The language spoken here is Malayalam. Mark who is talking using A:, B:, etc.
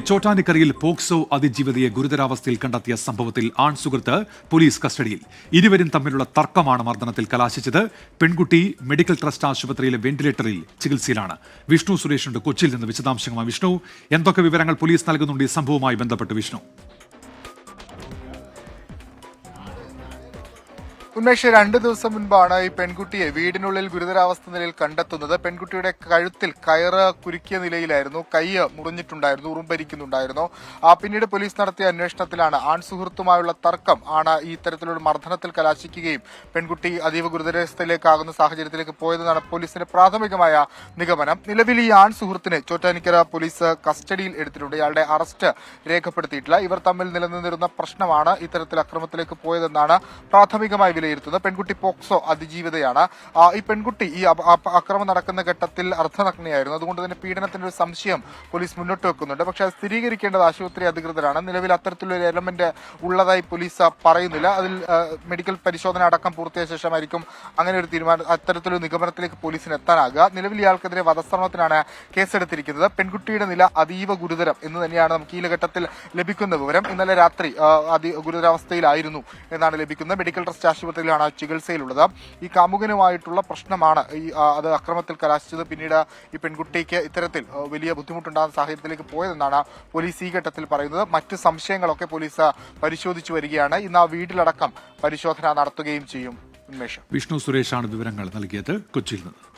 A: ചോട്ടാനിക്കരയിൽ പോക്സോ അതിജീവിതയെ ഗുരുതരാവസ്ഥയിൽ കണ്ടെത്തിയ സംഭവത്തിൽ ആൺസുഹൃത്ത് പോലീസ് കസ്റ്റഡിയിൽ. ഇരുവരും തമ്മിലുള്ള തർക്കമാണ് മർദ്ദനത്തിൽ കലാശിച്ചത്. പെൺകുട്ടി മെഡിക്കൽ ട്രസ്റ്റ് ആശുപത്രിയിലെ വെന്റിലേറ്ററിൽ ചികിത്സയിലാണ്. വിഷ്ണു സുരേഷുണ്ട് കൊച്ചിയിൽ നിന്ന് വിശദാംശങ്ങളുമായി. വിഷ്ണു, എന്തൊക്കെ വിവരങ്ങൾ പോലീസ് നൽകുന്നുണ്ട് ഈ സംഭവവുമായി ബന്ധപ്പെട്ട്? വിഷ്ണു,
B: ഉന്മേഷ്, 2 ദിവസം മുൻപാണ് ഈ പെൺകുട്ടിയെ വീടിനുള്ളിൽ ഗുരുതരാവസ്ഥ നിലയിൽ കണ്ടെത്തുന്നത്. പെൺകുട്ടിയുടെ കഴുത്തിൽ കയറ് കുരുക്കിയ നിലയിലായിരുന്നു, കൈ മുറിഞ്ഞിട്ടുണ്ടായിരുന്നു, ഉറുമ്പരിക്കുന്നുണ്ടായിരുന്നു. പിന്നീട് പോലീസ് നടത്തിയ അന്വേഷണത്തിലാണ് ആൺസുഹൃത്തുമായുള്ള തർക്കം ആണ് ഈ ഇത്തരത്തിലുള്ള മർദ്ദനത്തിൽ കലാശിക്കുകയും പെൺകുട്ടി അതീവ ഗുരുതരാവസ്ഥയിലേക്കാകുന്ന സാഹചര്യത്തിലേക്ക് പോയതെന്നാണ് പോലീസിന്റെ പ്രാഥമികമായ നിഗമനം. നിലവിൽ ഈ ആൺസുഹൃത്തിനെ ചോറ്റാനിക്കര പോലീസ് കസ്റ്റഡിയിൽ എടുത്തിട്ടുണ്ട്. ഇയാളുടെ അറസ്റ്റ് രേഖപ്പെടുത്തിയിട്ടില്ല. ഇവർ തമ്മിൽ നിലനിന്നിരുന്ന പ്രശ്നമാണ് ഇത്തരത്തിൽ അക്രമത്തിലേക്ക് പോയതെന്നാണ് പ്രാഥമികമായി വിലയിരുത്തുന്നത്. പെൺകുട്ടി പോക്സോ അതിജീവിതയാണ്. ഈ പെൺകുട്ടി ഈ അക്രമം നടക്കുന്ന ഘട്ടത്തിൽ അർദ്ധനഗ്നയായിരുന്നു. അതുകൊണ്ട് തന്നെ പീഡനത്തിന്റെ ഒരു സംശയം പോലീസ് മുന്നോട്ട് വെക്കുന്നുണ്ട്. പക്ഷേ അത് സ്ഥിരീകരിക്കേണ്ടത് ആശുപത്രി അധികൃതരാണ്. നിലവിൽ അത്തരത്തിലുള്ള ഒരു എലമെന്റ് ഉള്ളതായി പോലീസ് പറയുന്നില്ല. അതിൽ മെഡിക്കൽ പരിശോധന അടക്കം പൂർത്തിയായ ശേഷമായിരിക്കും അങ്ങനെ ഒരു തീരുമാനം, അത്തരത്തിലൊരു നിഗമനത്തിലേക്ക് പോലീസിന് എത്താനാകുക. നിലവിൽ ഇയാൾക്കെതിരെ വധശ്രമത്തിനാണ് കേസെടുത്തിരിക്കുന്നത്. പെൺകുട്ടിയുടെ നില അതീവ ഗുരുതരം എന്ന് തന്നെയാണ് നമുക്ക് ഈ ഘട്ടത്തിൽ ലഭിക്കുന്ന വിവരം. ഇന്നലെ രാത്രി ഗുരുതരാവസ്ഥയിലായിരുന്നു എന്നാണ് ലഭിക്കുന്നത്. മെഡിക്കൽ ട്രസ്റ്റ് ആശുപത്രിയിലാണ് ചികിത്സയിലുള്ളത്. ഈ കാമുകനുമായിട്ടുള്ള പ്രശ്നമാണ് അത് അക്രമത്തിൽ കലാശിച്ചത്. പിന്നീട് ഈ പെൺകുട്ടിക്ക് ഇത്തരത്തിൽ വലിയ ബുദ്ധിമുട്ടുണ്ടാകുന്ന സാഹചര്യത്തിലേക്ക് പോയതെന്നാണ് പോലീസ് ഈ ഘട്ടത്തിൽ പറയുന്നത്. മറ്റ് സംശയങ്ങളൊക്കെ പോലീസ് പരിശോധിച്ചു വരികയാണ്. ഇന്ന് ആ വീട്ടിലടക്കം പരിശോധന നടത്തുകയും ചെയ്യും. ഉന്മേഷ്,
A: വിഷ്ണു സുരേഷാണ് വിവരങ്ങൾ നൽകിയത് കൊച്ചിയിൽ നിന്ന്.